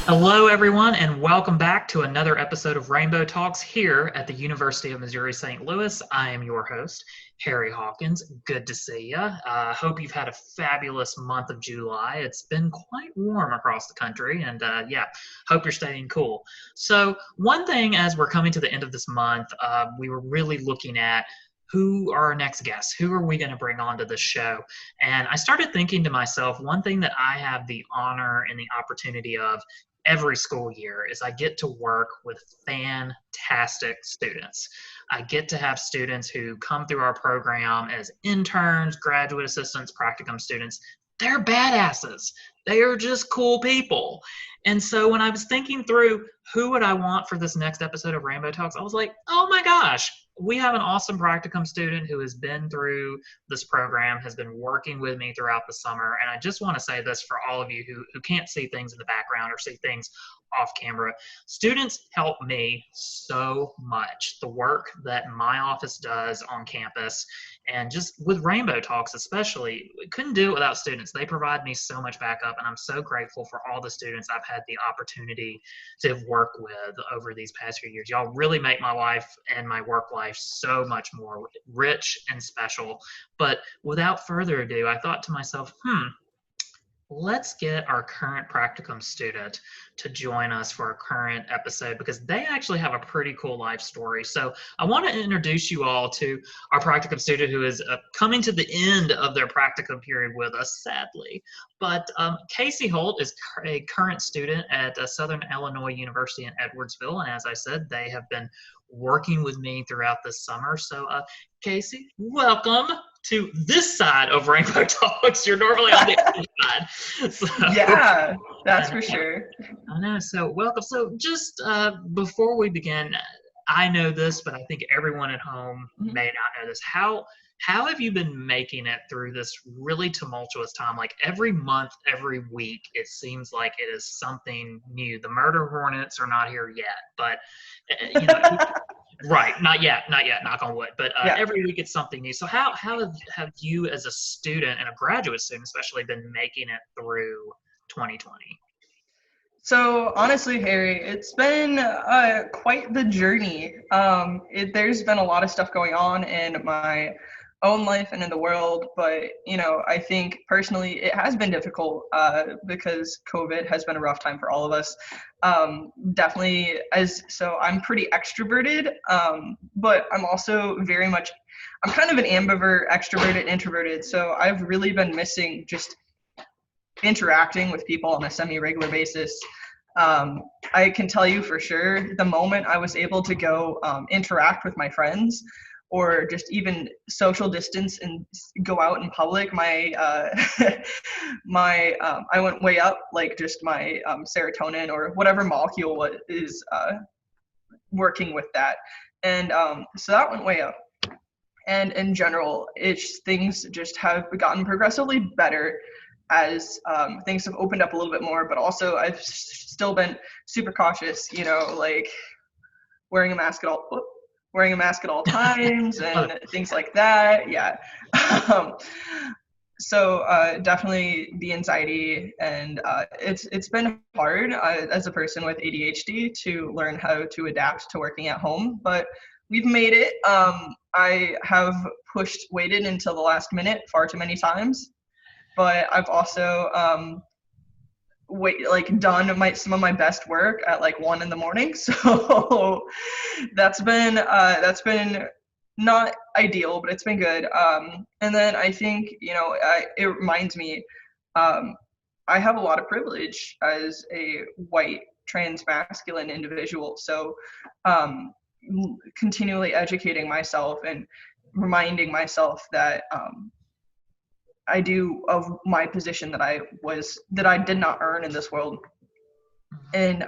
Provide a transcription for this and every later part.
Hello, everyone, and welcome back to another episode of Rainbow Talks here at the University of Missouri St. Louis. I am your host, Harry Hawkins. Good to see you. Hope you've had a fabulous month of July. It's been quite warm across the country, and hope you're staying cool. So, one thing as we're coming to the end of this month, we were really looking at who are our next guests? Who are we going to bring onto this show? And I started thinking to myself, one thing that I have the honor and the opportunity of every school year is I get to work with fantastic students. I get to have students who come through our program as interns, graduate assistants, practicum students. They're badasses. They are just cool people. And so when I was thinking through who would I want for this next episode of Rainbow Talks, I was like, oh my gosh, we have an awesome practicum student who has been through this program, has been working with me throughout the summer. And I just want to say this for all of you who can't see things in the background or see things off camera. Students help me so much. The work that my office does on campus and just with Rainbow Talks especially, we couldn't do it without students. They provide me so much backup, and I'm so grateful for all the students I've had the opportunity to work with over these past few years. Y'all really make my life and my work life so much more rich and special. But without further ado, I thought to myself, let's get our current practicum student to join us for our current episode because they actually have a pretty cool life story. So I want to introduce you all to our practicum student who is coming to the end of their practicum period with us, sadly. But Kasey Holt is a current student at Southern Illinois University in Edwardsville. And as I said, they have been working with me throughout this summer. So Kasey, welcome to this side of Rainbow Talks. You're normally on the other side. So, yeah, that's for sure. I know. So welcome. So just before we begin, I know this, but I think everyone at home may not know this. How have you been making it through this really tumultuous time? Like every month, every week, it seems like it is something new. The murder hornets are not here yet, but you know. Right, not yet, knock on wood, but every week it's something new. So how have you as a student and a graduate student especially been making it through 2020? So honestly, Harry, it's been quite the journey. There's been a lot of stuff going on in my own life and in the world, but I think personally it has been difficult because COVID has been a rough time for all of us. Definitely, so I'm pretty extroverted, but I'm also I'm kind of an ambivert, extroverted, introverted. So I've really been missing just interacting with people on a semi-regular basis. I can tell you for sure, the moment I was able to go interact with my friends, or just even social distance and go out in public, I went way up, like just my serotonin or whatever molecule is working with that. And so that went way up. And in general, things just have gotten progressively better as things have opened up a little bit more, but also I've still been super cautious, like wearing a mask at all times and things like that. Yeah. So definitely the anxiety, and it's been hard as a person with ADHD to learn how to adapt to working at home, but we've made it. I have waited until the last minute far too many times, but I've also done some of my best work at 1 a.m. So that's been not ideal, but it's been good. And then I think it reminds me I have a lot of privilege as a white trans masculine individual, so continually educating myself and reminding myself that I do of my position that I did not earn in this world. And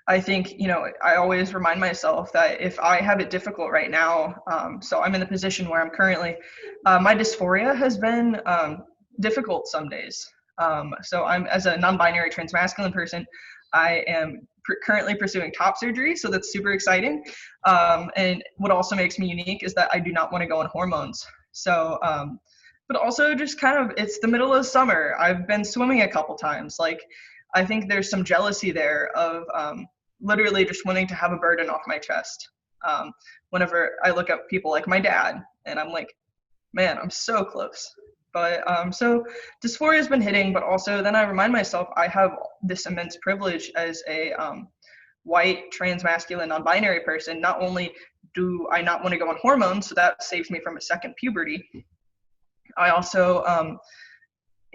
I think, I always remind myself that if I have it difficult right now, so I'm in the position where I'm currently, my dysphoria has been difficult some days. So I'm, as a non-binary transmasculine person, I am currently pursuing top surgery, so that's super exciting. And what also makes me unique is that I do not want to go on hormones. So but also just kind of, it's the middle of summer. I've been swimming a couple times. I think there's some jealousy there of literally just wanting to have a burden off my chest. Whenever I look at people like my dad, and I'm like, man, I'm so close. But so dysphoria has been hitting, but also then I remind myself I have this immense privilege as a white, transmasculine, non-binary person. Not only do I not want to go on hormones, so that saves me from a second puberty, I also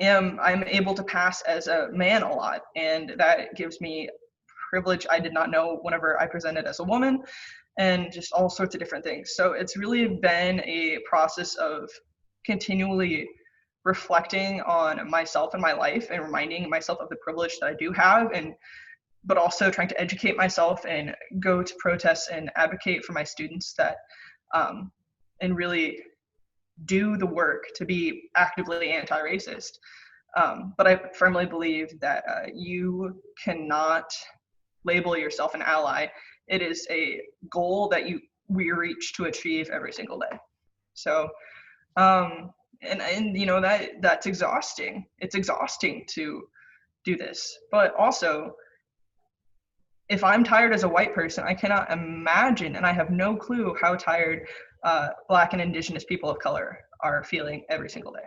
I'm able to pass as a man a lot, and that gives me privilege I did not know whenever I presented as a woman, and just all sorts of different things. So it's really been a process of continually reflecting on myself and my life and reminding myself of the privilege that I do have, and but also trying to educate myself and go to protests and advocate for my students that and really do the work to be actively anti-racist. But I firmly believe that you cannot label yourself an ally. It is a goal that we reach to achieve every single day. So and you know, that's exhausting. It's exhausting to do this. But also, if I'm tired as a white person, I cannot imagine, and I have no clue how tired Black and Indigenous people of color are feeling every single day.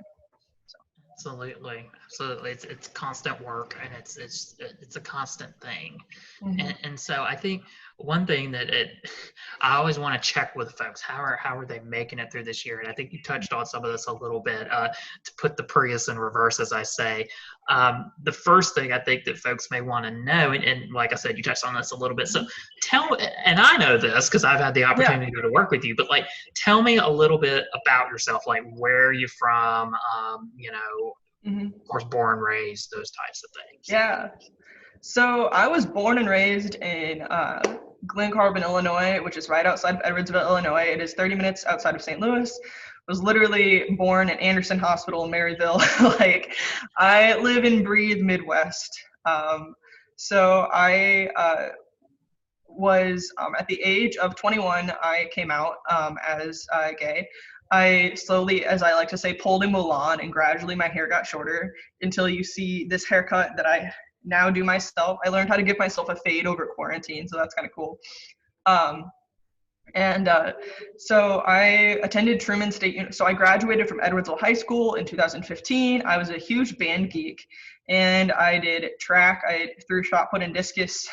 Absolutely. It's constant work, and it's a constant thing. Mm-hmm. And so I think one thing that I always want to check with folks, how are they making it through this year? And I think you touched on some of this a little bit, to put the Prius in reverse, as I say. The first thing I think that folks may want to know, and like I said, you touched on this a little bit. So and I know this because I've had the opportunity to work with you, but like, tell me a little bit about yourself, like where are you from, you know, of course, born, raised, those types of things. Yeah. So I was born and raised in Glen Carbon, Illinois, which is right outside of Edwardsville, Illinois. It is 30 minutes outside of St. Louis. Was literally born at Anderson Hospital in Maryville. Like, I live and breathe Midwest. So I was at the age of 21, I came out as gay. I slowly, as I like to say, pulled a Mulan, and gradually my hair got shorter until you see this haircut that I now do myself. I learned how to give myself a fade over quarantine, so that's kind of cool. So I attended Truman State. So I graduated from Edwardsville High School in 2015. I was a huge band geek, and I did track. I threw shot put and discus,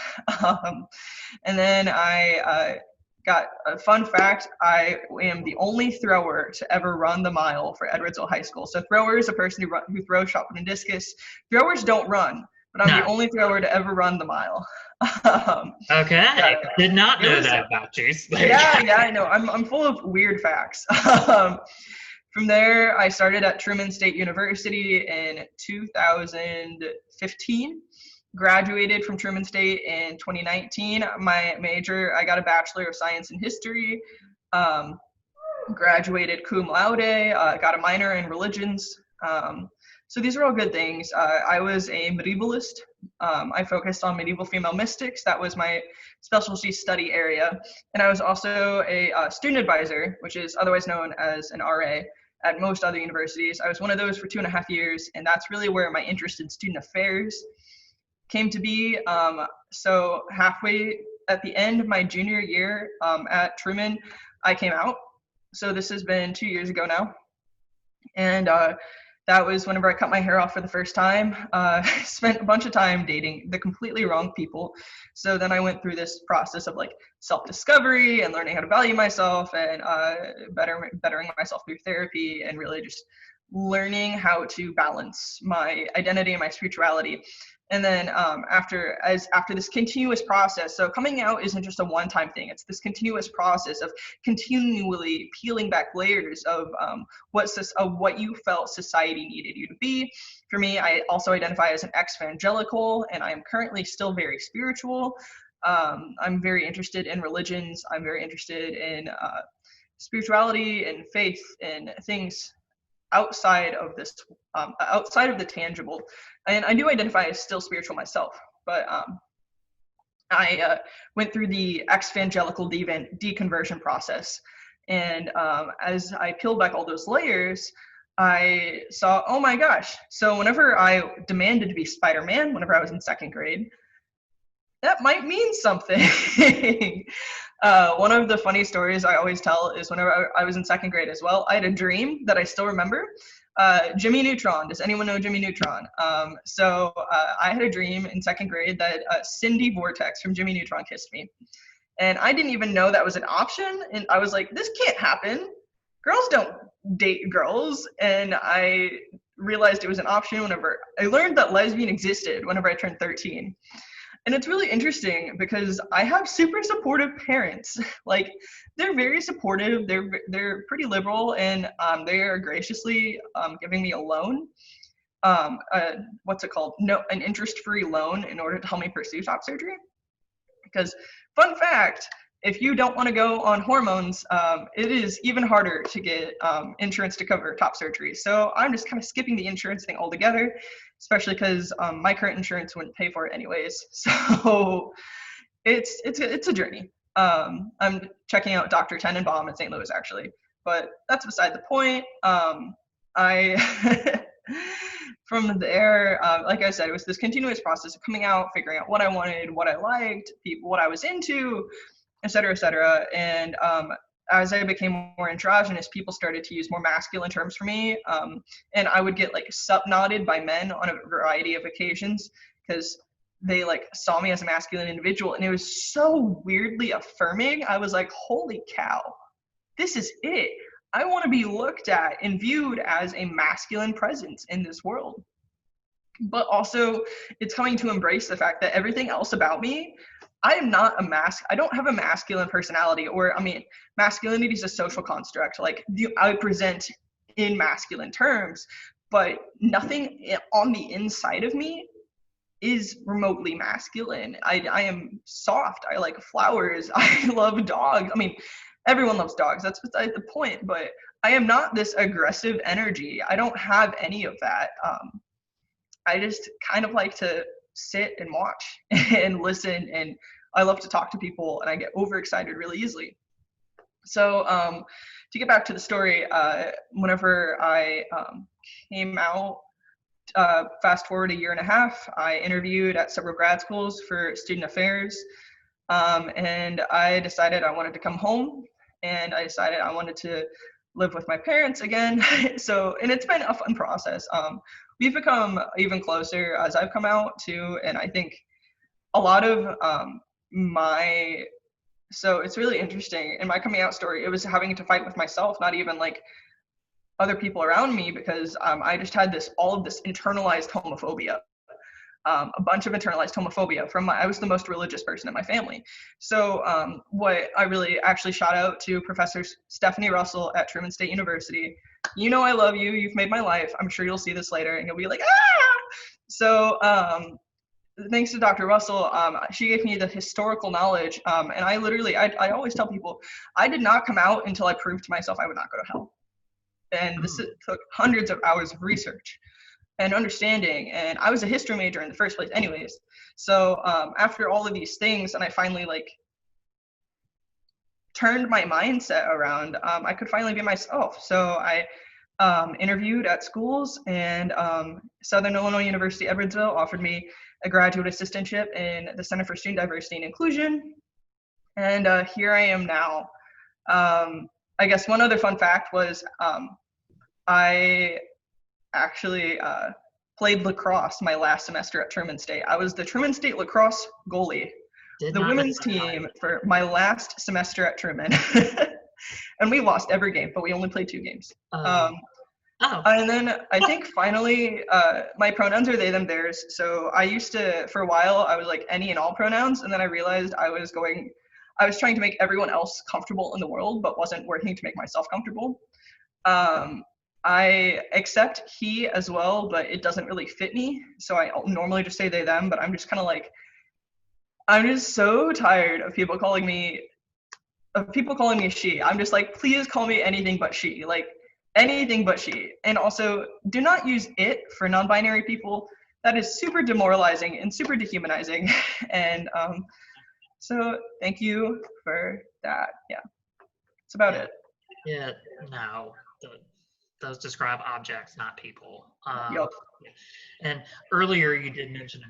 and then I got a fun fact. I am the only thrower to ever run the mile for Edwardsville High School. So thrower is a person who throws shot put and discus. Throwers don't run, but I'm the only thrower to ever run the mile. Okay, did not know that about you. Yeah, I know. I'm full of weird facts. From there, I started at Truman State University in 2015. Graduated from Truman State in 2019. My major, I got a Bachelor of Science in History. Graduated cum laude. Got a minor in religions. So these are all good things. I was a medievalist. I focused on medieval female mystics. That was my specialty study area. And I was also a student advisor, which is otherwise known as an RA at most other universities. I was one of those for 2.5 years, and that's really where my interest in student affairs came to be. So halfway at the end of my junior year at Truman, I came out. So this has been 2 years ago now. And that was whenever I cut my hair off for the first time. I spent a bunch of time dating the completely wrong people. So then I went through this process of like self-discovery and learning how to value myself, and bettering myself through therapy, and really just learning how to balance my identity and my spirituality. And then after this continuous process, so coming out isn't just a one-time thing. It's this continuous process of continually peeling back layers of what you felt society needed you to be. For me, I also identify as an ex-evangelical, and I am currently still very spiritual. I'm very interested in religions. I'm very interested in spirituality and faith and things outside of this, outside of the tangible. And I do identify as still spiritual myself, but I went through the ex-evangelical deconversion process. And as I peeled back all those layers, I saw, oh my gosh. So whenever I demanded to be Spider-Man, whenever I was in second grade, that might mean something. One of the funny stories I always tell is whenever I was in second grade as well, I had a dream that I still remember. Jimmy Neutron. Does anyone know Jimmy Neutron? I had a dream in second grade that Cindy Vortex from Jimmy Neutron kissed me. And I didn't even know that was an option. And I was like, this can't happen. Girls don't date girls. And I realized it was an option whenever I learned that lesbian existed whenever I turned 13. And it's really interesting because I have super supportive parents. Like, they're very supportive. They're pretty liberal, and they are graciously giving me a loan. What's it called? No, an interest-free loan in order to help me pursue top surgery. Because, fun fact, if you don't want to go on hormones, it is even harder to get insurance to cover top surgery. So I'm just kind of skipping the insurance thing altogether, especially because my current insurance wouldn't pay for it anyways. So it's a journey. I'm checking out Dr. Tenenbaum in St. Louis, actually, but that's beside the point. I from there, like I said, it was this continuous process of coming out, figuring out what I wanted, what I liked, people, what I was into, et cetera, et cetera. And as I became more androgynous, people started to use more masculine terms for me. And I would get like sub-nodded by men on a variety of occasions because they like saw me as a masculine individual. And it was so weirdly affirming. I was like, holy cow, this is it. I want to be looked at and viewed as a masculine presence in this world. But also, it's coming to embrace the fact that everything else about me, I am not I don't have a masculine personality, or, I mean, masculinity is a social construct. Like, I present in masculine terms, but nothing on the inside of me is remotely masculine. I am soft. I like flowers. I love dogs. I mean, everyone loves dogs. That's beside the point. But I am not this aggressive energy. I don't have any of that. I just kind of like to sit and watch and listen, and I love to talk to people, and I get overexcited really easily. So to get back to the story, whenever I came out, fast forward a year and a half, I interviewed at several grad schools for student affairs, and I decided I wanted to come home, and I decided I wanted to live with my parents again. So, and it's been a fun process. We've become even closer as I've come out too, and I think a lot of so it's really interesting. In my coming out story, it was having to fight with myself, not even like other people around me, because I just had all of this internalized homophobia. A bunch of internalized homophobia I was the most religious person in my family. So what I really actually shout out to Professor Stephanie Russell at Truman State University. You know, I love you. You've made my life. I'm sure you'll see this later and you'll be like, ah! So thanks to Dr. Russell, she gave me the historical knowledge. And I always tell people, I did not come out until I proved to myself I would not go to hell. And this took hundreds of hours of research and understanding, and I was a history major in the first place anyways. So after all of these things, and I finally like turned my mindset around, I could finally be myself. So I interviewed at schools, and Southern Illinois University Edwardsville offered me a graduate assistantship in the Center for Student Diversity and Inclusion, and here I am now. I guess one other fun fact was I actually played lacrosse my last semester at Truman State. I was the Truman State lacrosse goalie, the women's team for my last semester at Truman. And we lost every game, but we only played 2 games. And then I think finally, my pronouns are they, them, theirs. So I used to, for a while, I was like any and all pronouns. And then I realized I was trying to make everyone else comfortable in the world, but wasn't working to make myself comfortable. I accept he as well, but it doesn't really fit me. So I normally just say they, them, but I'm just kind of like, I'm just so tired of people calling me she. I'm just like, please call me anything but she, like anything but she. And also, do not use it for non-binary people. That is super demoralizing and super dehumanizing. And so thank you for that. Yeah, that's about it. Yeah, no. those describe objects, not people. Yep. And earlier you did mention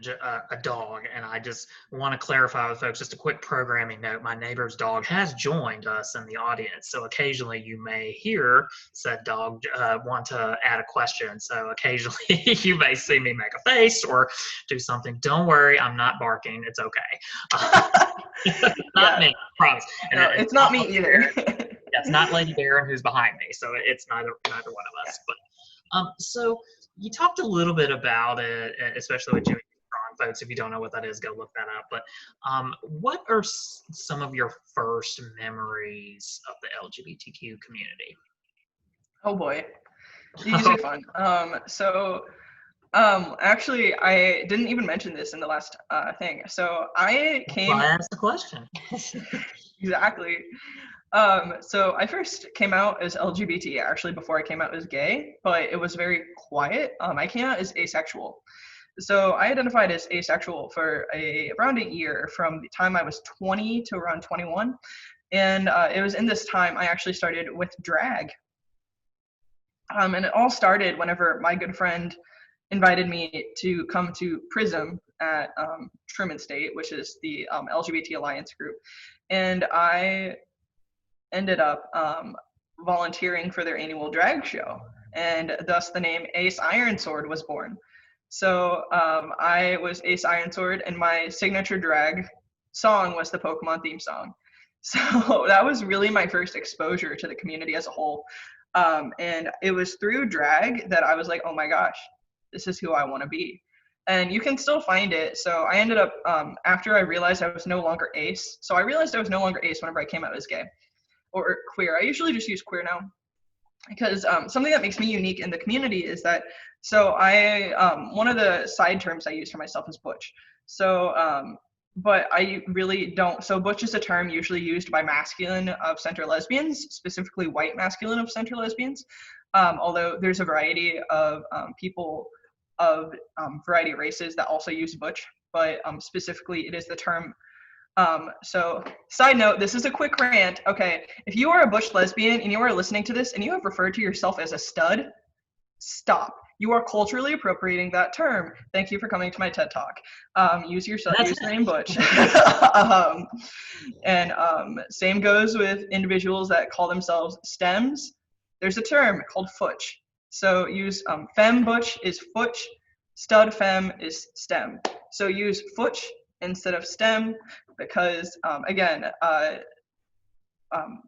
a dog, and I just want to clarify with folks, just a quick programming note. My neighbor's dog has joined us in the audience, so occasionally you may hear said dog want to add a question. So occasionally you may see me make a face or do something. Don't worry, I'm not barking. It's okay. Not me, I promise. No, it's not me either. Yeah, it's not Lady Baron who's behind me, so it's neither one of us. But so you talked a little bit about it, especially with Jimmy Strong, folks. If you don't know what that is, go look that up. But what are some of your first memories of the LGBTQ community? Oh boy, these are fun. Actually, I didn't even mention this in the last thing. So I came. I asked the question. Exactly. So I first came out as LGBT actually before I came out as gay, but it was very quiet. I came out as asexual. So I identified as asexual for around a year, from the time I was 20 to around 21. And it was in this time I actually started with drag. And it all started whenever my good friend invited me to come to Prism at Truman State, which is the LGBT Alliance group. And I ended up volunteering for their annual drag show, and thus the name Ace Ironsword was born. So I was Ace Ironsword, and my signature drag song was the Pokemon theme song. So that was really my first exposure to the community as a whole. And it was through drag that I was like, oh my gosh, this is who I want to be. And you can still find it. So I ended up, after I realized I was no longer Ace, so I realized I was no longer Ace whenever I came out as gay or queer. I usually just use queer now, because something that makes me unique in the community is that, so one of the side terms I use for myself is butch. So, but I really don't, so butch is a term usually used by masculine of center lesbians, specifically white masculine of center lesbians. Although there's a variety of people of variety of races that also use butch, but specifically it is the term. So side note, this is a quick rant. Okay, if you are a butch lesbian and you are listening to this and you have referred to yourself as a stud, stop. You are culturally appropriating that term. Thank you for coming to my TED Talk. Use the name butch. Same goes with individuals that call themselves stems. There's a term called futch. So use femme butch is futch, stud femme is stem. So use futch instead of stem, because again,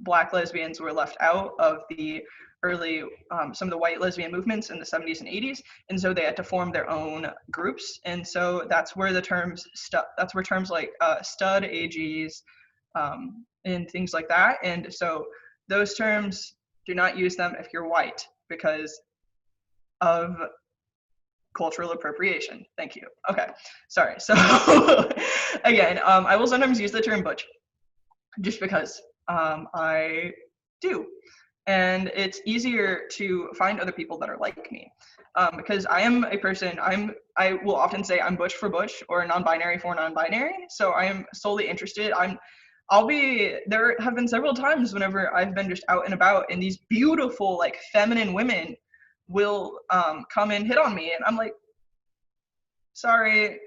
Black lesbians were left out of the early, some of the white lesbian movements in the 70s and 80s, and so they had to form their own groups, and so that's where the terms like stud, AGs, and things like that, and so those terms, do not use them if you're white, because of cultural appropriation. Thank you. Okay, sorry. So again, I will sometimes use the term butch, just because I do. And it's easier to find other people that are like me. Because I am a person, I will often say I'm butch for butch or non-binary for non-binary. So I am solely interested. There have been several times whenever I've been just out and about and these beautiful, like, feminine women will come and hit on me, and I'm like, sorry,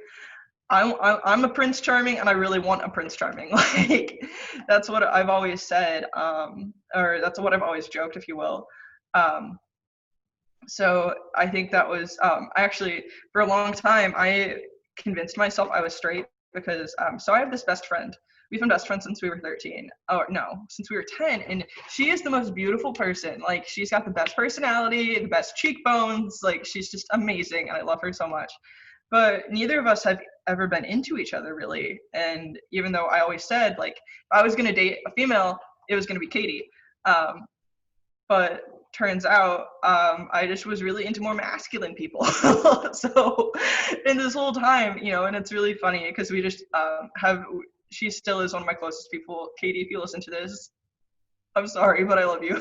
I'm a Prince Charming, and I really want a Prince Charming. Like, that's what I've always said, or that's what I've always joked, if you will. So I think that was, actually, for a long time, I convinced myself I was straight, because, so I have this best friend. We've been best friends since we were 13. Oh, no, since we were 10. And she is the most beautiful person. Like, she's got the best personality, the best cheekbones. Like, she's just amazing, and I love her so much. But neither of us have ever been into each other, really. And even though I always said, like, if I was going to date a female, it was going to be Katie. But turns out I just was really into more masculine people. So in this whole time, and it's really funny because we just she still is one of my closest people. Katie, if you listen to this, I'm sorry, but I love you.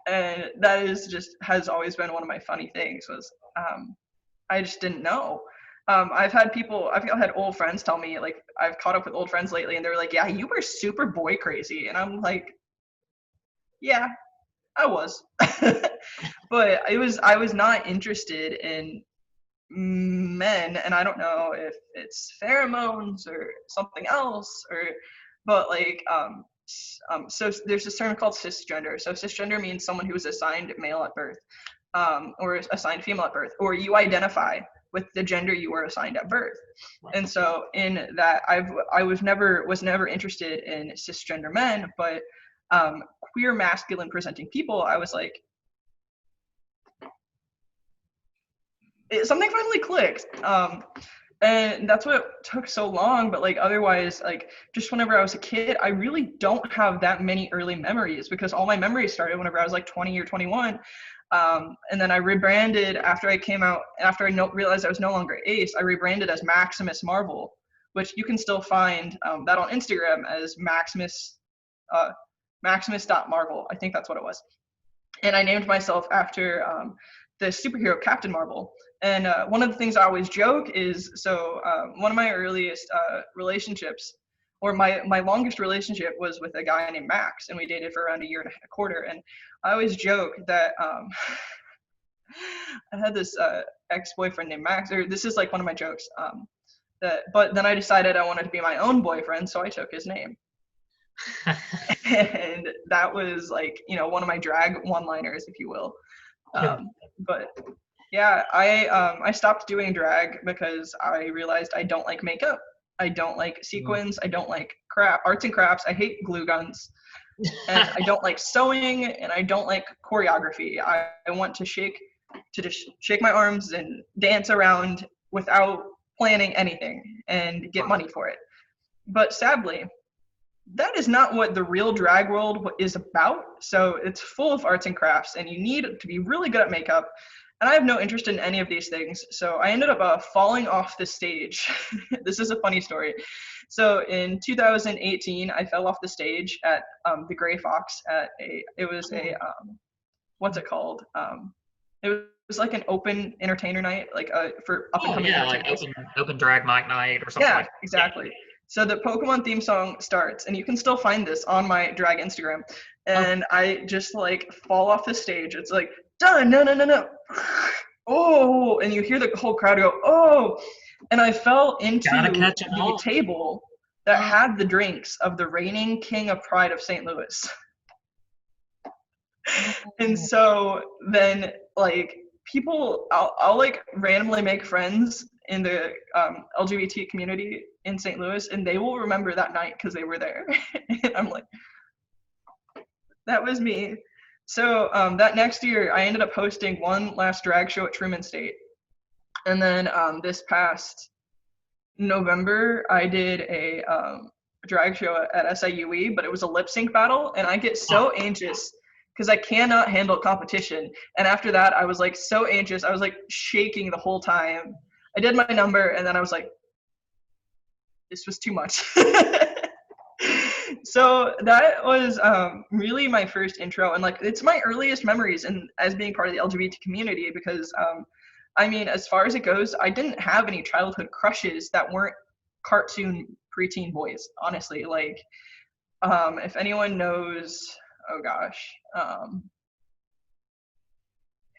And that has always been one of my funny things was I just didn't know. I've had old friends tell me, like, I've caught up with old friends lately, and they're like, yeah, you were super boy crazy. And I'm like, yeah, I was. But I was not interested in men, and I don't know if it's pheromones or something else, but like so there's this term called cisgender. So cisgender means someone who is assigned male at birth, or assigned female at birth, or you identify with the gender you were assigned at birth. And so in that, I was never interested in cisgender men, but queer masculine presenting people, I was like, something finally clicked. And that's what took so long. But like otherwise, like just whenever I was a kid, I really don't have that many early memories, because all my memories started whenever I was like 20 or 21. And then I rebranded after I came out, after I realized I was no longer Ace, I rebranded as Maximus Marvel, which you can still find that on Instagram as Maximus.Marvel. I think that's what it was. And I named myself after the superhero Captain Marvel. And one of the things I always joke is, so one of my earliest relationships, or my longest relationship, was with a guy named Max, and we dated for around a year and a quarter. And I always joke that I had this ex-boyfriend named Max, or this is like one of my jokes, but then I decided I wanted to be my own boyfriend, so I took his name. And that was like, one of my drag one-liners, if you will. But yeah, I stopped doing drag because I realized I don't like makeup. I don't like sequins. I don't like arts and crafts. I hate glue guns. And I don't like sewing, and I don't like choreography. I want to just shake my arms and dance around without planning anything and get money for it. But sadly, that is not what the real drag world is about. So it's full of arts and crafts, and you need to be really good at makeup. And I have no interest in any of these things. So I ended up falling off the stage. This is a funny story. So in 2018, I fell off the stage at the Gray Fox what's it called? It was like an open entertainer night, like for up and coming. Like open drag mic night or something. Yeah, like that. Exactly. So the Pokemon theme song starts, and you can still find this on my drag Instagram. And I just like fall off the stage. It's like, done, no. Oh, and you hear the whole crowd go, oh. And I fell into the table that had the drinks of the reigning king of pride of St. Louis. And so then like people, I'll like randomly make friends in the LGBT community in St. Louis, and they will remember that night because they were there. And I'm like, that was me. So that next year, I ended up hosting one last drag show at Truman State. And then this past November, I did a drag show at SIUE, but it was a lip sync battle, and I get so anxious because I cannot handle competition. And after that, I was like so anxious. I was like shaking the whole time. I did my number, and then I was like, this was too much. So that was really my first intro, and like it's my earliest memories as being part of the LGBT community, because I mean, as far as it goes, I didn't have any childhood crushes that weren't cartoon preteen boys, honestly. Like if anyone knows, oh gosh,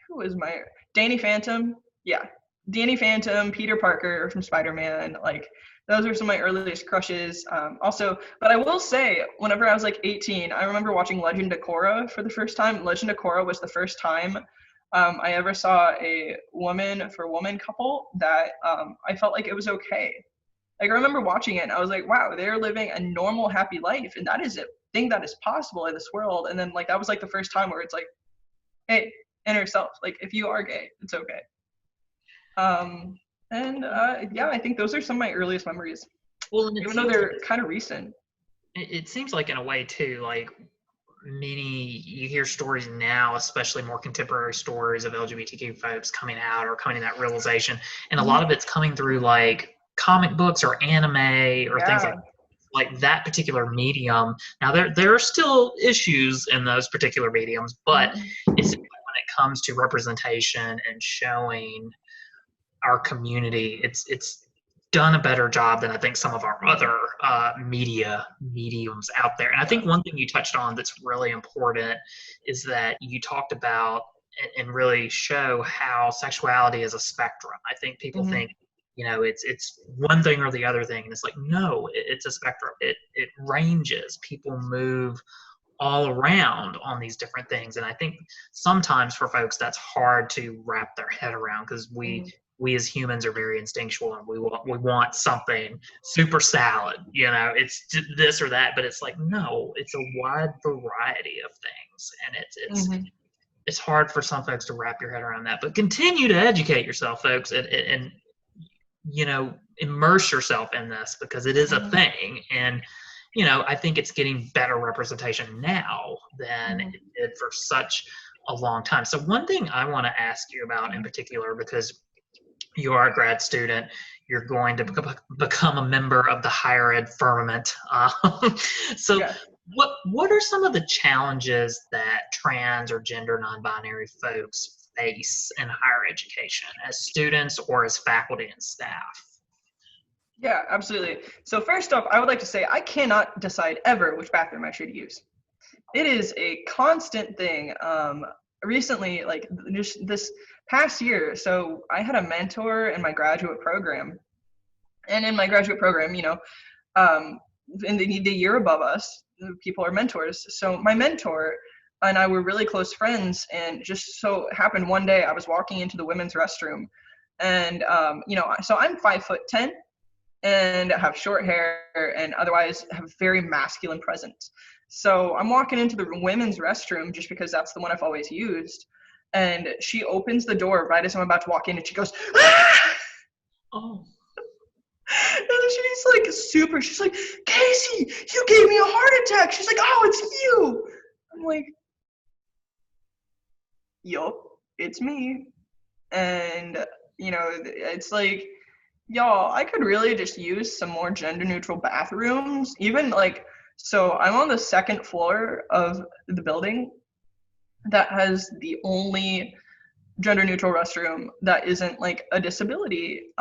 who is my Danny Phantom? Yeah, Danny Phantom, Peter Parker from Spider-Man, like those are some of my earliest crushes. Also, but I will say, whenever I was like 18, I remember watching Legend of Korra for the first time. Legend of Korra was the first time I ever saw a woman for woman couple that I felt like it was okay. Like I remember watching it and I was like, wow, they're living a normal, happy life. And that is a thing that is possible in this world. And then like, that was like the first time where it's like, hey, inner self, like if you are gay, it's okay. Yeah, I think those are some of my earliest memories. Well, even though they're kind of recent. It seems like in a way too, like you hear stories now, especially more contemporary stories of LGBTQ folks coming out or coming to that realization. And a lot of it's coming through like comic books or anime or things like that particular medium. Now there are still issues in those particular mediums, but it's when it comes to representation and showing our community, it's done a better job than I think some of our other mediums out there. And I think one thing you touched on that's really important is that you talked about and really show how sexuality is a spectrum. I think people think, it's one thing or the other thing, and it's like, no, it's a spectrum. It ranges. People move all around on these different things, and I think sometimes for folks that's hard to wrap their head around, because we as humans are very instinctual, and we want something super salad, it's this or that, but it's like, no, it's a wide variety of things, and it's hard for some folks to wrap your head around that. But continue to educate yourself, folks, and immerse yourself in this, because it is a thing. And I think it's getting better representation now than it did for such a long time. So one thing I want to ask you about in particular, because you are a grad student, you're going to become a member of the higher ed firmament. What are some of the challenges that trans or gender non-binary folks face in higher education as students or as faculty and staff? Yeah, absolutely. So first off, I would like to say I cannot decide ever which bathroom I should use. It is a constant thing. Recently, like this past year, so I had a mentor in my graduate program. And in my graduate program, in the year above us, people are mentors. So my mentor and I were really close friends, and just so happened one day I was walking into the women's restroom, and so I'm 5'10" and have short hair and otherwise have very masculine presence. So I'm walking into the women's restroom just because that's the one I've always used, and she opens the door right as I'm about to walk in, and she goes, "Ah!" Oh. And she's like, "Kasey, you gave me a heart attack." She's like, "Oh, it's you." I'm like, yup, it's me. And, it's like, y'all, I could really just use some more gender neutral bathrooms. Even so I'm on the second floor of the building that has the only gender neutral restroom that isn't a disability.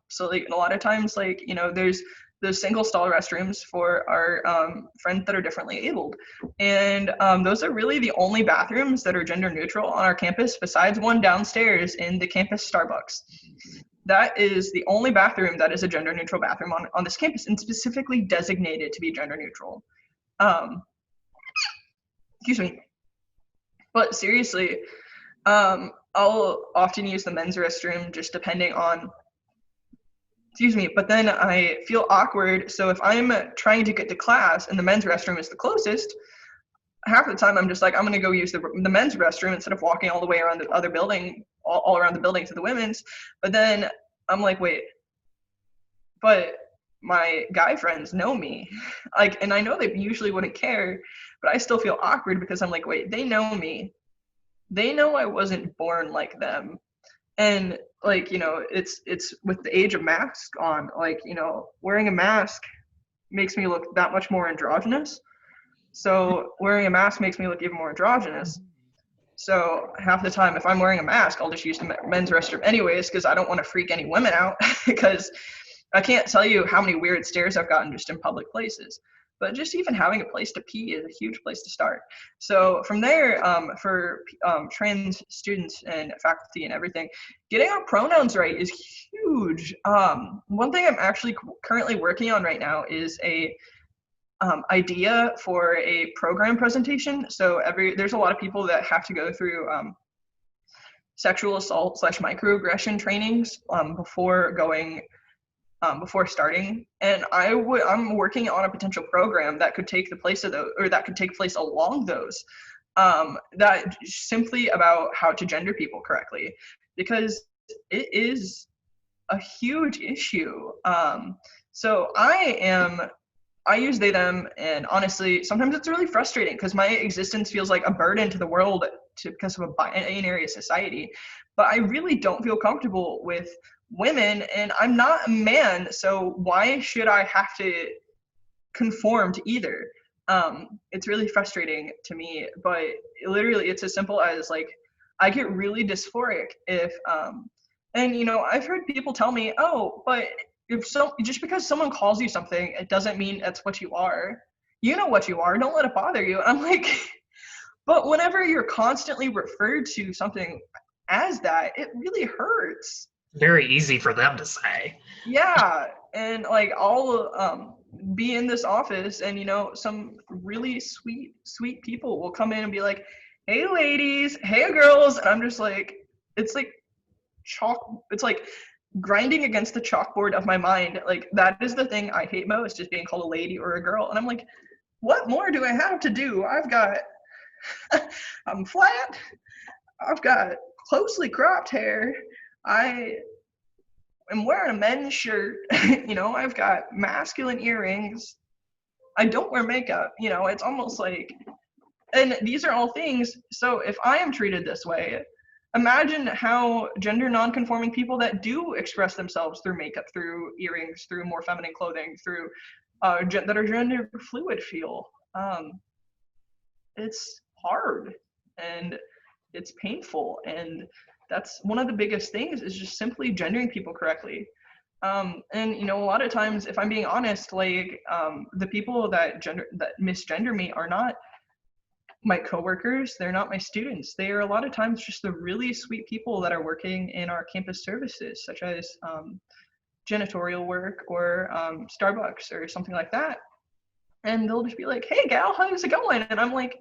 So a lot of times there's those single stall restrooms for our friends that are differently abled, and those are really the only bathrooms that are gender neutral on our campus, besides one downstairs in the campus Starbucks. That is the only bathroom that is a gender neutral bathroom on this campus, and specifically designated to be gender neutral. Excuse me. But seriously, I'll often use the men's restroom just depending on, but then I feel awkward. So if I'm trying to get to class and the men's restroom is the closest, half the time I'm just like, I'm going to go use the men's restroom instead of walking all the way around the other building, all around the building to the women's. But then I'm like, wait, but my guy friends know me, and I know they usually wouldn't care, but I still feel awkward because I'm like, wait, they know me. They know I wasn't born like them. And it's with the age of masks on, wearing a mask makes me look that much more androgynous. So wearing a mask makes me look even more androgynous. So half the time, if I'm wearing a mask, I'll just use the men's restroom anyways, because I don't want to freak any women out, because I can't tell you how many weird stares I've gotten just in public places. But just even having a place to pee is a huge place to start. So from there, for trans students and faculty and everything, getting our pronouns right is huge. One thing I'm actually currently working on right now is a idea for a program presentation. So there's a lot of people that have to go through sexual assault / microaggression trainings before starting, and I'm working on a potential program that could take the place of those, or that could take place along those, that simply about how to gender people correctly, because it is a huge issue. So I use they, them, and honestly, sometimes it's really frustrating because my existence feels like a burden to the world because of a binary society, but I really don't feel comfortable with women, and I'm not a man, so why should I have to conform to either? It's really frustrating to me, but literally it's as simple as I get really dysphoric if and I've heard people tell me, oh, but just because someone calls you something, it doesn't mean that's what you are. You know what you are. Don't let it bother you. And I'm like, but whenever you're constantly referred to something as that, it really hurts. Very easy for them to say. Yeah, and like I'll be in this office, and some really sweet people will come in and be like, "Hey ladies, hey girls," and I'm just like, it's like grinding against the chalkboard of my mind. Like, that is the thing I hate most, is being called a lady or a girl. And I'm like, what more do I have to do? I'm flat. I've got closely cropped hair. I am wearing a men's shirt. I've got masculine earrings. I don't wear makeup. It's almost like, and these are all things. So if I am treated this way, imagine how gender non-conforming people that do express themselves through makeup, through earrings, through more feminine clothing, through that are gender fluid feel. It's hard and it's painful, and that's one of the biggest things, is just simply gendering people correctly. And a lot of times, if I'm being honest, like the people that misgender me are not my coworkers, they're not my students. They are a lot of times just the really sweet people that are working in our campus services, such as janitorial work or Starbucks or something like that. And they'll just be like, "Hey gal, how's it going?" And I'm like,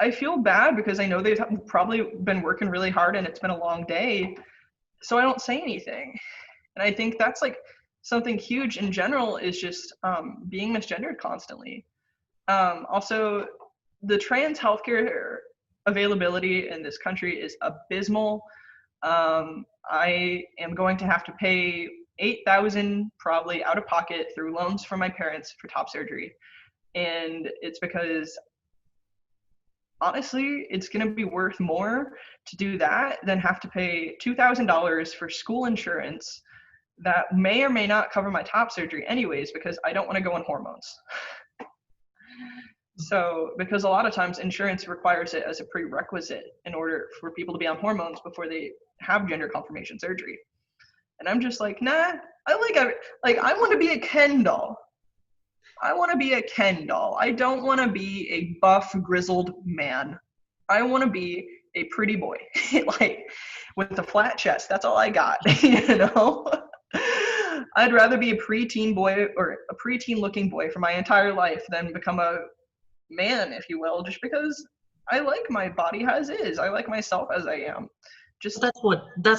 I feel bad because I know they've probably been working really hard and it's been a long day, so I don't say anything. And I think that's like something huge in general, is just being misgendered constantly. Also, the trans healthcare availability in this country is abysmal. I am going to have to pay $8,000 probably out of pocket through loans from my parents for top surgery. And it's because, honestly, it's going to be worth more to do that than have to pay $2,000 for school insurance that may or may not cover my top surgery anyways, because I don't want to go on hormones. So, because a lot of times insurance requires it as a prerequisite in order for people to be on hormones before they have gender confirmation surgery. And I'm just like, nah, I want to be a Ken doll. I want to be a Ken doll. I don't want to be a buff, grizzled man. I want to be a pretty boy, like with a flat chest. That's all I got, I'd rather be a preteen boy or a preteen looking boy for my entire life than become a man, if you will, just because I like my body as is. I like myself as I am. Just that's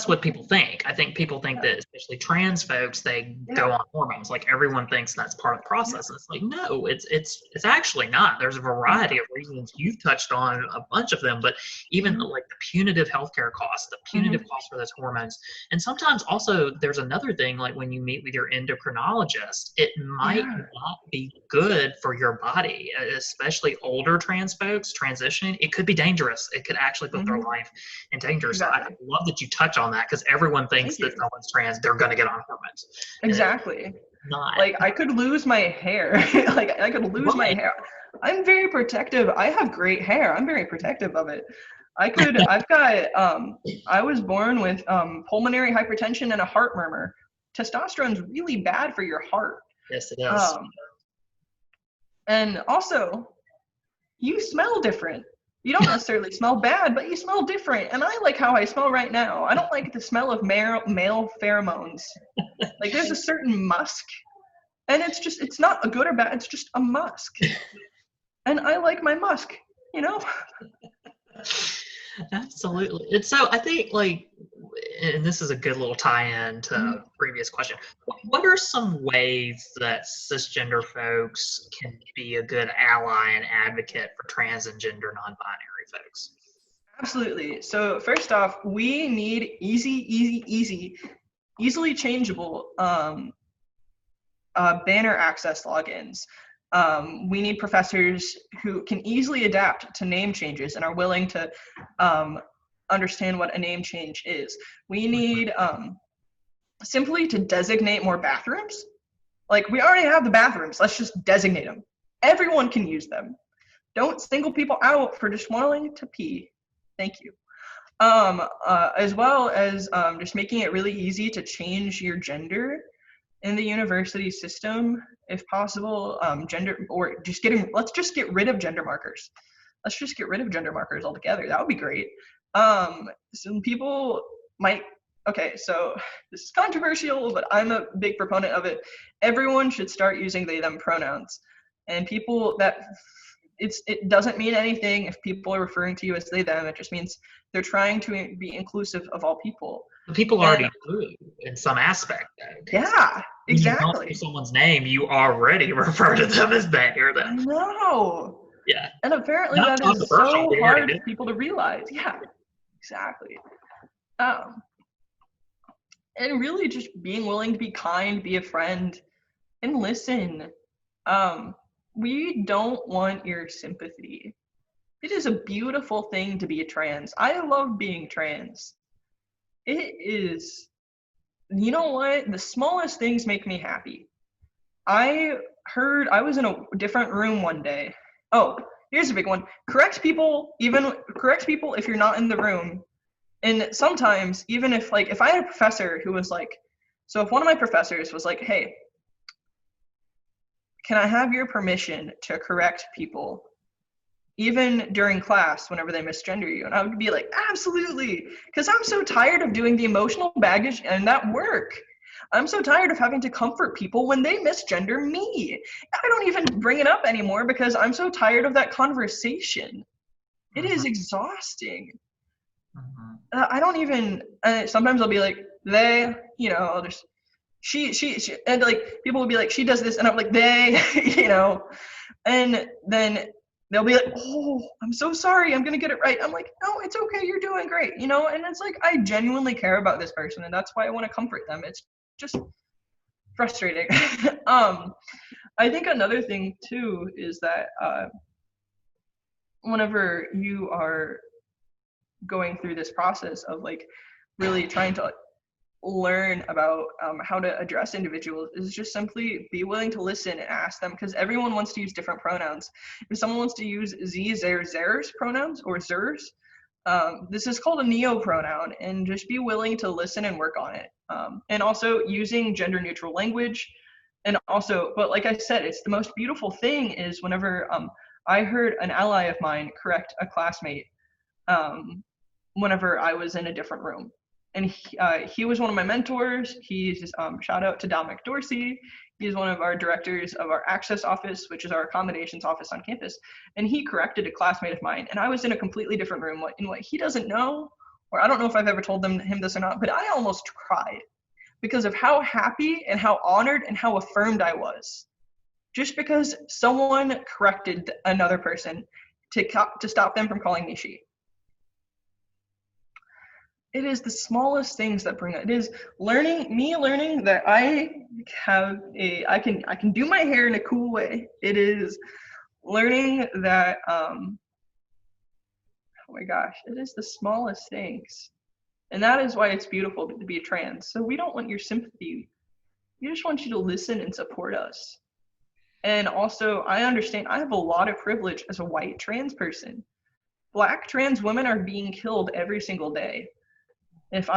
what people think. I think people think that, especially trans folks, they go on hormones. Like, everyone thinks that's part of the process. It's like, no, it's actually not. There's a variety of reasons. You've touched on a bunch of them, but even like the punitive healthcare costs, the punitive costs for those hormones. And sometimes also there's another thing, like when you meet with your endocrinologist, it might not be good for your body, especially older trans folks transitioning. It could be dangerous. It could actually put their life in danger. Exactly. So I love that you touch on that, because everyone thinks that someone's trans, they're going to get on hormones. Exactly. Not. Like, I could lose my hair. My hair. I'm very protective. I have great hair. I'm very protective of it. I was born with pulmonary hypertension and a heart murmur. Testosterone's really bad for your heart. Yes, it is. And also, you smell different. You don't necessarily smell bad, but you smell different. And I like how I smell right now. I don't like the smell of male pheromones. Like, there's a certain musk, and it's not a good or bad, it's just a musk. And I like my musk, Absolutely. And so I think, like, and this is a good little tie-in to the previous question, what are some ways that cisgender folks can be a good ally and advocate for trans and gender non-binary folks? Absolutely. So first off, we need easily changeable banner access logins. We need professors who can easily adapt to name changes and are willing to understand what a name change is. We need simply to designate more bathrooms. Like, we already have the bathrooms, let's just designate them. Everyone can use them. Don't single people out for just wanting to pee. Thank you. As well as just making it really easy to change your gender. in the university system, if possible, let's just get rid of gender markers. Let's just get rid of gender markers altogether. That would be great. Some people might, okay, so this is controversial, but I'm a big proponent of it. Everyone should start using they, them pronouns. And people it doesn't mean anything if people are referring to you as they, them. It just means they're trying to be inclusive of all people. People already do in some aspect. Yeah, exactly. When you know someone's name, you already refer to them as they or them. No. Yeah. And apparently that is so hard for people to realize. Yeah, exactly. And really just being willing to be kind, be a friend, and listen. We don't want your sympathy. It is a beautiful thing to be a trans. I love being trans. It is, you know what? The smallest things make me happy. I was in a different room one day. Oh, here's a big one. Correct people if you're not in the room. And sometimes, even if I had a professor who was like, so if one of my professors was like, hey, can I have your permission to correct people, even during class, whenever they misgender you? And I would be like, absolutely, because I'm so tired of doing the emotional baggage and that work. I'm so tired of having to comfort people when they misgender me. I don't even bring it up anymore because I'm so tired of that conversation. It is exhausting. I don't even, sometimes I'll be like, they, I'll just, she, and people will be like, she does this, and I'm like, they, and then they'll be like, oh, I'm so sorry, I'm gonna get it right. I'm like, no, it's okay, you're doing great, and it's like, I genuinely care about this person, and that's why I want to comfort them. It's just frustrating. I think another thing too is that whenever you are going through this process of really trying to learn about how to address individuals, is just simply be willing to listen and ask them, because everyone wants to use different pronouns. If someone wants to use ze, zer, zers pronouns or zers, this is called a neo-pronoun, and just be willing to listen and work on it. And also using gender neutral language. And also, but like I said, it's the most beautiful thing is whenever I heard an ally of mine correct a classmate whenever I was in a different room. And he was one of my mentors. He's shout out to Dominic Dorsey. He's one of our directors of our access office, which is our accommodations office on campus. And he corrected a classmate of mine. And I was in a completely different room. In what he doesn't know, or I don't know if I've ever told him this or not, but I almost cried because of how happy and how honored and how affirmed I was. Just because someone corrected another person to stop them from calling me she. It is the smallest things that bring it. It is learning that I can do my hair in a cool way. It is learning that, oh my gosh, it is the smallest things. And that is why it's beautiful to be a trans. So we don't want your sympathy. We just want you to listen and support us. And also, I understand I have a lot of privilege as a white trans person. Black trans women are being killed every single day. If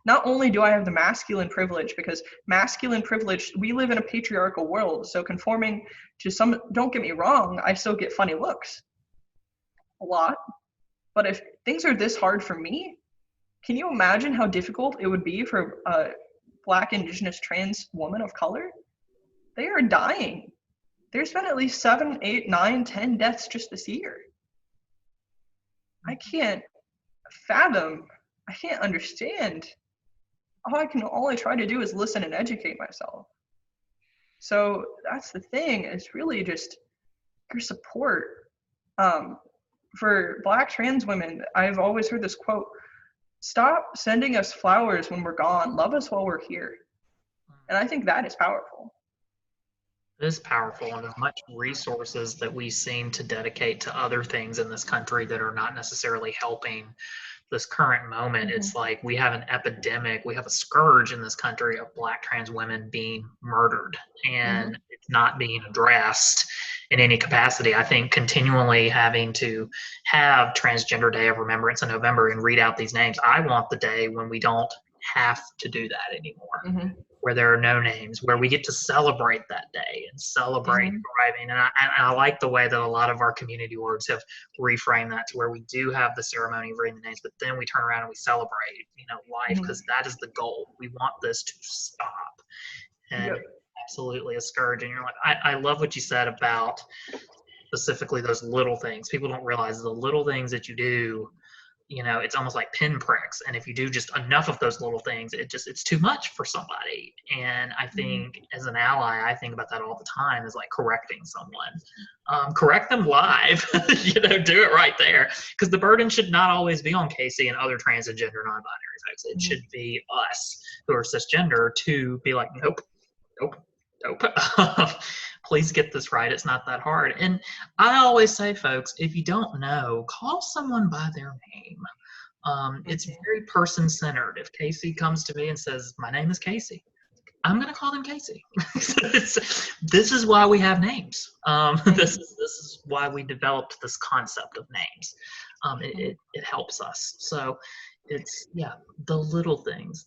not only do I have the masculine privilege, because masculine privilege, we live in a patriarchal world, so conforming to some, don't get me wrong, I still get funny looks a lot. But if things are this hard for me, can you imagine how difficult it would be for a Black, Indigenous, trans woman of color? They are dying. There's been at least 7, 8, 9, 10 deaths just this year. I can't fathom, I can't understand. All I try to do is listen and educate myself. So that's the thing, is really just your support. For Black trans women, I've always heard this quote, stop sending us flowers when we're gone, love us while we're here. And I think that is powerful. It is powerful, and as much resources that we seem to dedicate to other things in this country that are not necessarily helping this current moment. It's like we have an epidemic, we have a scourge in this country of Black trans women being murdered, and it's not being addressed in any capacity. I think continually having to have Transgender Day of Remembrance in November and read out these names. I want the day when we don't have to do that anymore. Mm-hmm. Where there are no names, where we get to celebrate that day and celebrate Mm-hmm. thriving. And I like the way that a lot of our community orgs have reframed that to where we do have the ceremony of reading the names, but then we turn around and we celebrate, life, because that is the goal. We want this to stop. And Yep. absolutely a scourge. And you're like, I love what you said about specifically those little things. People don't realize the little things that you do, it's almost like pinpricks. And if you do just enough of those little things, it's too much for somebody. And I think as an ally, I think about that all the time, is like correcting someone. Correct them live, do it right there. Because the burden should not always be on Kasey and other trans and gender non-binary folks. It should be us who are cisgender to be like, nope. Please get this right. It's not that hard. And I always say, folks, if you don't know, call someone by their name. It's very person-centered. If Kasey comes to me and says, my name is Kasey, I'm going to call them Kasey. This is why we have names. This is why we developed this concept of names. It helps us. So it's the little things.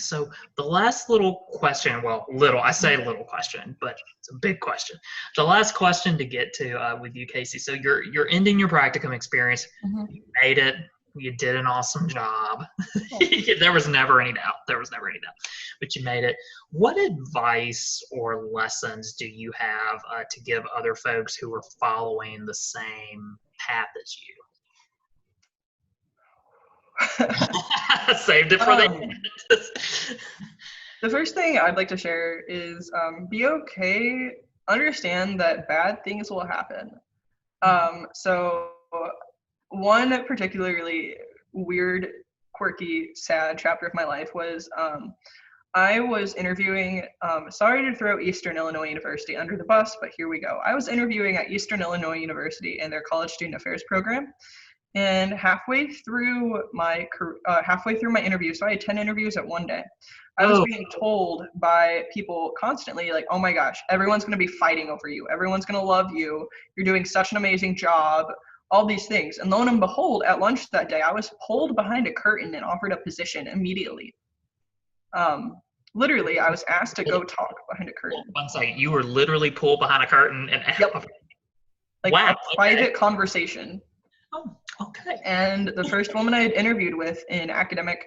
So the last little question, I say little question, but it's a big question. The last question to get to with you, Kasey. So you're ending your practicum experience. You made it. You did an awesome job. There was never any doubt. But you made it. What advice or lessons do you have to give other folks who are following the same path as you? Saved it for the end. The first thing I'd like to share is be okay. Understand that bad things will happen. So one particularly weird, quirky, sad chapter of my life was I was interviewing, sorry to throw Eastern Illinois University under the bus, but here we go. I was interviewing at Eastern Illinois University in their College Student Affairs program. And halfway through my interview, so I had 10 interviews at one day, I was being told by people constantly, like, oh my gosh, everyone's going to be fighting over you. Everyone's going to love you. You're doing such an amazing job, all these things. And lo and behold, at lunch that day, I was pulled behind a curtain and offered a position immediately. Literally, I was asked to go talk behind a curtain. 1 second. You were literally pulled behind a curtain and like a private conversation. Oh, okay. And the first woman I had interviewed with in academic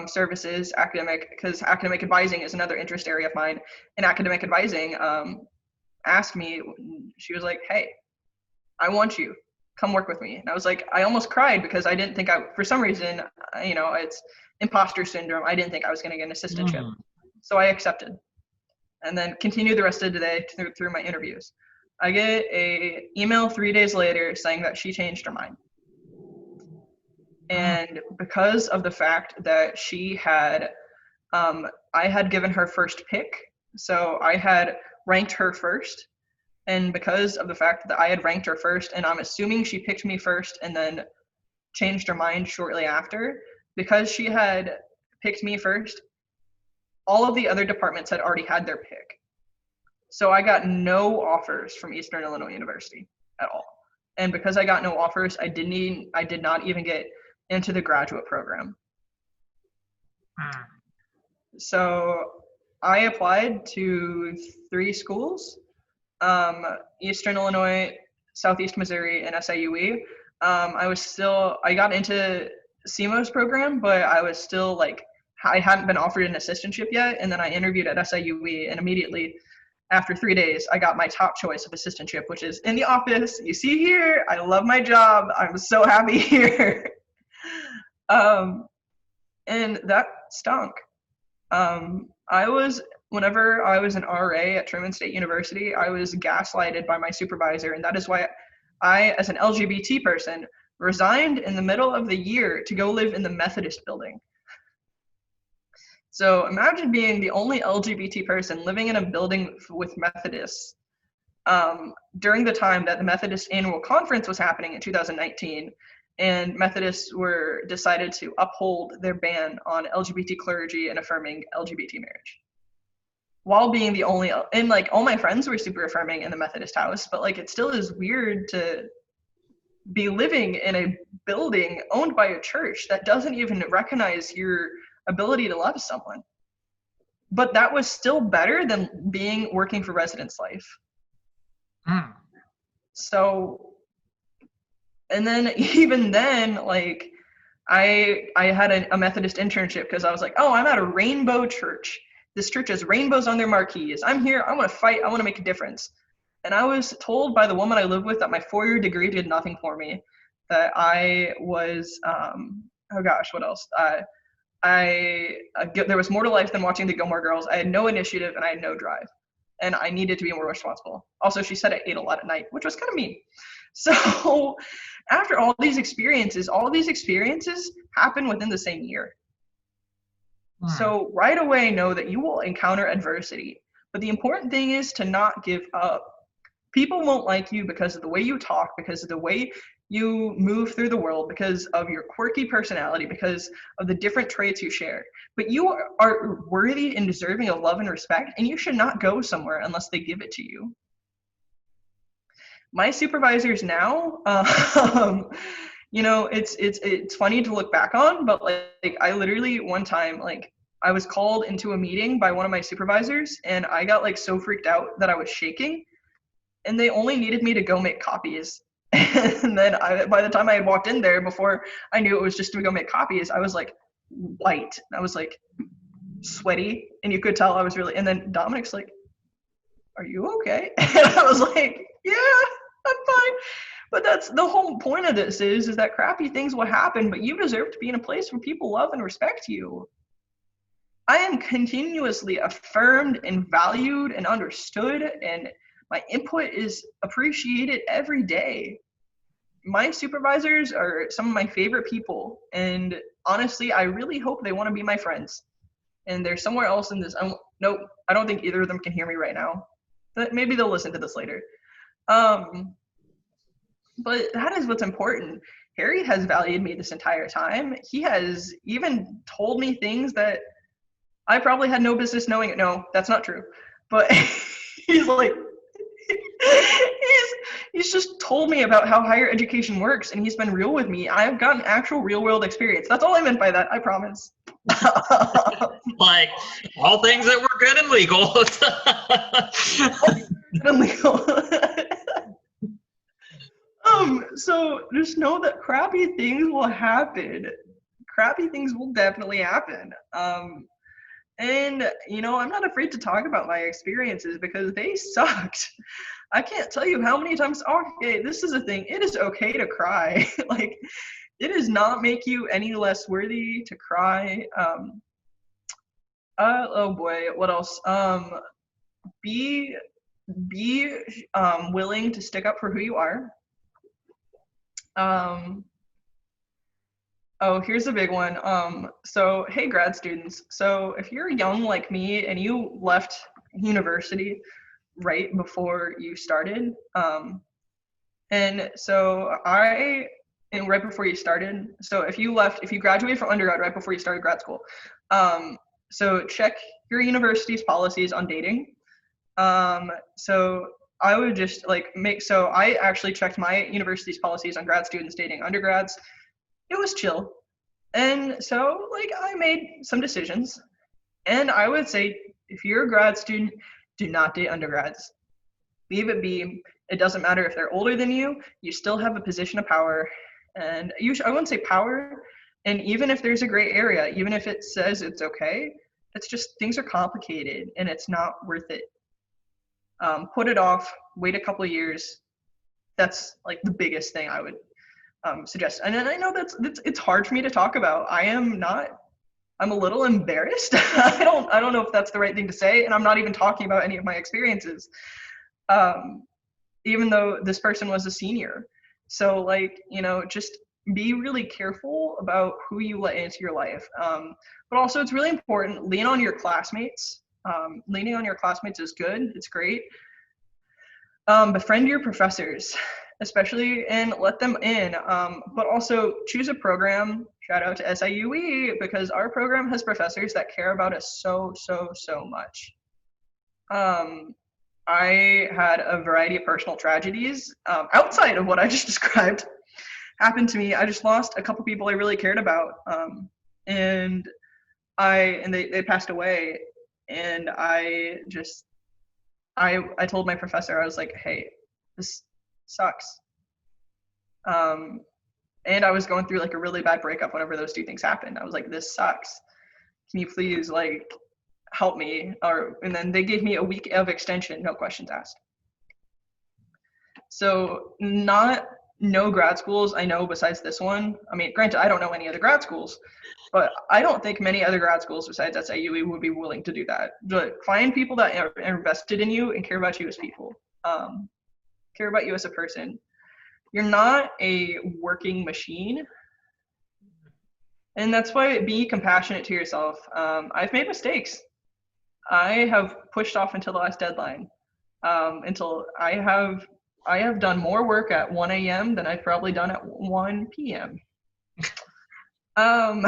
services, because academic advising is another interest area of mine, in academic advising, asked me, she was like, hey, I want you, come work with me. And I was like, I almost cried because I didn't think for some reason, it's imposter syndrome. I didn't think I was going to get an assistantship. So I accepted and then continued the rest of the day through my interviews. I get a email 3 days later saying that she changed her mind. And because of the fact that she had, I had given her first pick, so I had ranked her first. And because of the fact that I had ranked her first, and I'm assuming she picked me first and then changed her mind shortly after, because she had picked me first, all of the other departments had already had their pick. So I got no offers from Eastern Illinois University at all. And because I got no offers, I did not even get into the graduate program. So I applied to 3 schools, Eastern Illinois, Southeast Missouri, and SIUE. I got into SEMO's program, but I was still I hadn't been offered an assistantship yet. And then I interviewed at SIUE, and immediately after 3 days, I got my top choice of assistantship, which is in the office. You see here, I love my job. I'm so happy here. And that stunk. Whenever I was an RA at Truman State University, I was gaslighted by my supervisor. And that is why I, as an LGBT person, resigned in the middle of the year to go live in the Methodist building. So imagine being the only LGBT person living in a building with Methodists during the time that the Methodist Annual Conference was happening in 2019, and Methodists decided to uphold their ban on LGBT clergy and affirming LGBT marriage. While being the only, and all my friends were super affirming in the Methodist house, but it still is weird to be living in a building owned by a church that doesn't even recognize your ability to love someone. But that was still better than working for residence life. So, and then even then, like, I had a Methodist internship because I was like, oh, I'm at a rainbow church. This church has rainbows on their marquees. I'm here. I want to fight. I want to make a difference. And I was told by the woman I lived with that my 4-year degree did nothing for me. That I was, oh gosh, what else? There was more to life than watching the Gilmore Girls. I had no initiative and I had no drive. And I needed to be more responsible. Also, she said I ate a lot at night, which was kind of mean. So after all these experiences happen within the same year. So right away, know that you will encounter adversity. But the important thing is to not give up. People won't like you because of the way you talk, because of the way you move through the world, because of your quirky personality, because of the different traits you share. But you are worthy and deserving of love and respect, and you should not go somewhere unless they give it to you. My supervisors now, you know, it's funny to look back on, but like I literally one time, like, I was called into a meeting by one of my supervisors, and I got like so freaked out that I was shaking, and they only needed me to go make copies. And then by the time I had walked in there, before I knew it was just to go make copies, I was like white. I was like sweaty, and you could tell I was really, and then Dominic's like, are you okay? And I was like, yeah, I'm fine. But that's the whole point of this is that crappy things will happen, but you deserve to be in a place where people love and respect you. I am continuously affirmed and valued and understood, and my input is appreciated every day. My supervisors are some of my favorite people, and honestly, I really hope they want to be my friends. And they're somewhere else in this. Nope, I don't think either of them can hear me right now. But maybe they'll listen to this later. But that is what's important. Harry has valued me this entire time. He has even told me things that I probably had no business knowing it. No, that's not true. But he's like, he's just told me about how higher education works, and he's been real with me. I've gotten actual real world experience. That's all I meant by that, I promise. Like all things that were good and legal. So just know that crappy things will happen. Crappy things will definitely happen. And, you know, I'm not afraid to talk about my experiences because they sucked. I can't tell you how many times, okay, this is a thing. It is okay to cry. Like, it does not make you any less worthy to cry. Oh boy, what else? Be willing to stick up for who you are. Oh, here's a big one. So, hey, grad students. So if you're young like me and you left university right before you started, and right before you started, so if you graduated from undergrad right before you started grad school, so check your university's policies on dating. So I would just I actually checked my university's policies on grad students dating undergrads. It was chill. And so I made some decisions, and I would say if you're a grad student, do not date undergrads. Leave it be. It doesn't matter if they're older than you, you still have a position of power. And I wouldn't say power, and even if there's a gray area, even if it says it's okay, it's just things are complicated and it's not worth it. Put it off, wait a couple of years. That's the biggest thing I would suggest. And I know it's hard for me to talk about. I'm a little embarrassed. I don't know if that's the right thing to say, and I'm not even talking about any of my experiences. Even though this person was a senior. So just be really careful about who you let into your life. But also it's really important, lean on your classmates. Leaning on your classmates is good, it's great. Befriend your professors, especially, and let them in. But also choose a program. Shout out to SIUE, because our program has professors that care about us so much. I had a variety of personal tragedies outside of what I just described happen to me. I just lost a couple people I really cared about. And they passed away, and I told my professor, I was like, hey, this sucks. And I was going through like a really bad breakup whenever those two things happened. I was like, this sucks. Can you please like help me? And then they gave me a week of extension, no questions asked. So no grad schools I know besides this one. I mean, granted, I don't know any other grad schools, but I don't think many other grad schools besides SIU would be willing to do that. But find people that are invested in you and care about you as people, care about you as a person. You're not a working machine. And that's why be compassionate to yourself. I've made mistakes. I have pushed off until the last deadline. Until I have done more work at 1 a.m. than I've probably done at 1 p.m. That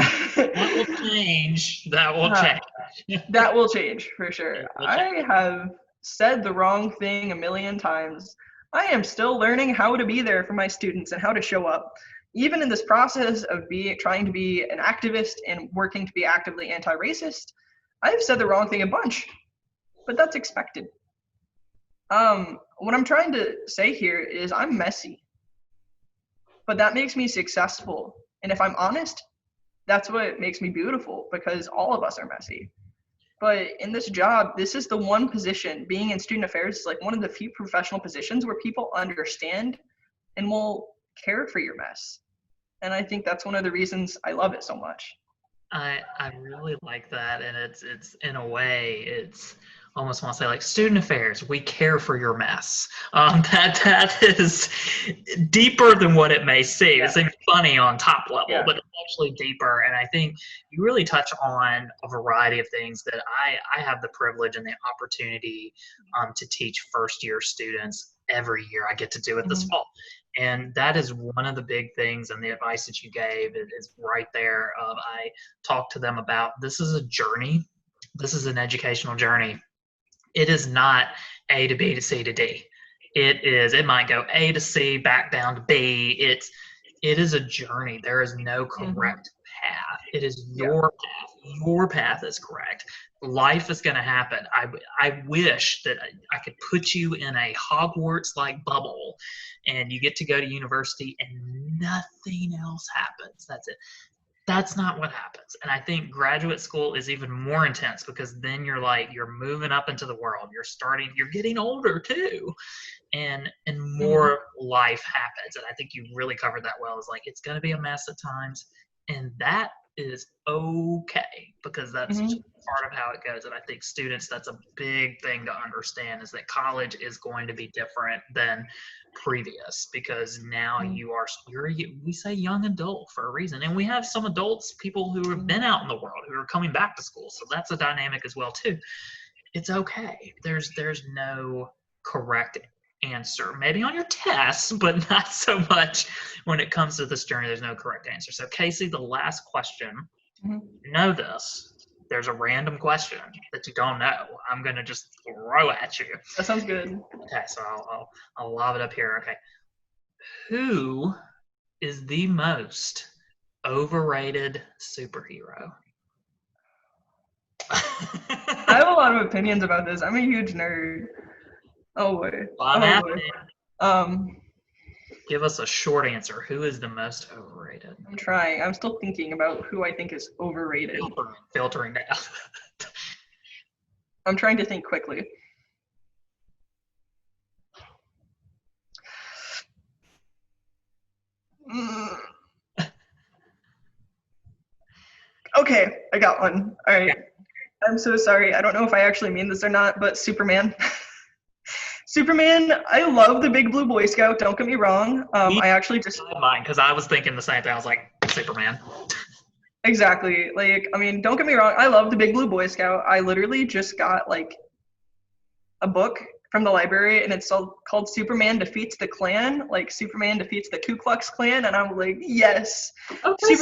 will change. That will change. That will change for sure. I have said the wrong thing a million times. I am still learning how to be there for my students and how to show up. Even in this process of trying to be an activist and working to be actively anti-racist, I've said the wrong thing a bunch, but that's expected. What I'm trying to say here is I'm messy, but that makes me successful. And if I'm honest, that's what makes me beautiful, because all of us are messy. But in this job, this is the one position, being in student affairs is like one of the few professional positions where people understand and will care for your mess. And I think that's one of the reasons I love it so much. I really like that, and it's in a way, it's almost want to say like student affairs, we care for your mess. That is deeper than what it may seem. Yeah. It seems funny on top level, but it's actually deeper. And I think you really touch on a variety of things that I have the privilege and the opportunity to teach first-year students every year. I get to do it this fall. And that is one of the big things, and the advice that you gave is right there. I talked to them about this is a journey. This is an educational journey. It is not A to B to C to D. It might go A to C, back down to B. It is a journey. There is no correct path. It is your path. Your path is correct. Life is going to happen. I wish that I could put you in a Hogwarts-like bubble and you get to go to university and nothing else happens. That's it. That's not what happens. And I think graduate school is even more intense, because then you're moving up into the world. You're getting older too. And more life happens. And I think you really covered that well. It's like, it's going to be a mess at times. And that is okay, because that's just part of how it goes. And I think students, that's a big thing to understand, is that college is going to be different than previous, because now we say young adult for a reason, and we have some adults, people who have been out in the world, who are coming back to school, so that's a dynamic as well too. It's okay. There's no correct answer, maybe on your tests, but not so much when it comes to this journey. There's no correct answer. So Kasey, the last question, you know this, there's a random question that you don't know. I'm going to just throw at you. That sounds good. Okay, so I'll lob it up here. Okay. Who is the most overrated superhero? I have a lot of opinions about this. I'm a huge nerd. Oh boy. Give us a short answer. Who is the most overrated? I'm trying. I'm still thinking about who I think is overrated. Filtering down. I'm trying to think quickly. Okay, I got one. All right. I'm so sorry. I don't know if I actually mean this or not, but Superman. Superman, I love the Big Blue Boy Scout, don't get me wrong. I actually just... mine, because I was thinking the same thing. I was like, Superman. Exactly. Like, I mean, don't get me wrong. I love the Big Blue Boy Scout. I literally just got, like, a book from the library, and it's called Superman Defeats the Klan. Like, Superman defeats the Ku Klux Klan, and I'm like, yes. Okay,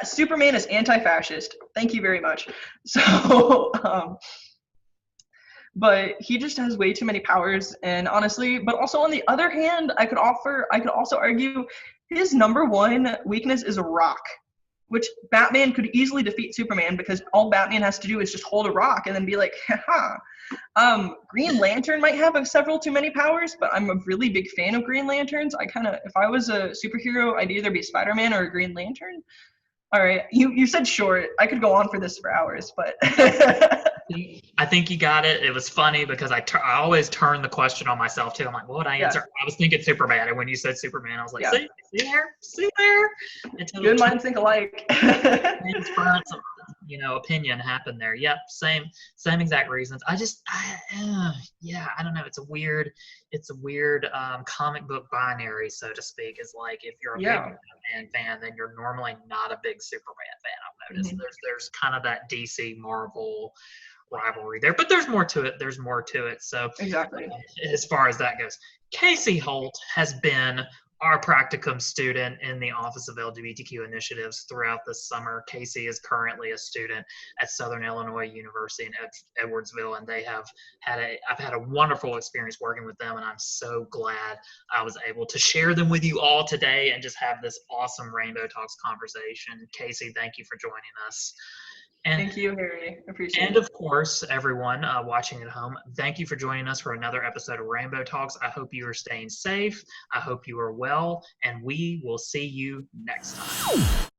Superman is anti-fascist. Thank you very much. So, but he just has way too many powers, and honestly, but also on the other hand, I could also argue his number one weakness is rock, which Batman could easily defeat Superman because all Batman has to do is just hold a rock and then be like, haha. Green Lantern might have several too many powers, but I'm a really big fan of Green Lanterns. If I was a superhero, I'd either be Spider-Man or a Green Lantern. All right, you said short. I could go on for this for hours, but I think you got it. It was funny because I always turn the question on myself too. I'm like, what would I answer? Yeah. I was thinking Superman, and when you said Superman, I was like, Yeah. see there. Good minds think alike. Opinion happened there. Yep, same exact reasons. I don't know. It's a weird comic book binary, so to speak. Is like if you're a big Batman fan, then you're normally not a big Superman fan. I've noticed there's kind of that DC Marvel rivalry there, but there's more to it. So exactly, as far as that goes, Kasey Holt has been our practicum student in the Office of LGBTQ Initiatives throughout the summer. Kasey is currently a student at Southern Illinois University in Edwardsville, and I've had a wonderful experience working with them, and I'm so glad I was able to share them with you all today and just have this awesome Rainbow Talks conversation. Kasey, thank you for joining us. Thank you, Harry. Appreciate it. And of course, everyone watching at home, thank you for joining us for another episode of Rainbow Talks. I hope you are staying safe. I hope you are well, and we will see you next time.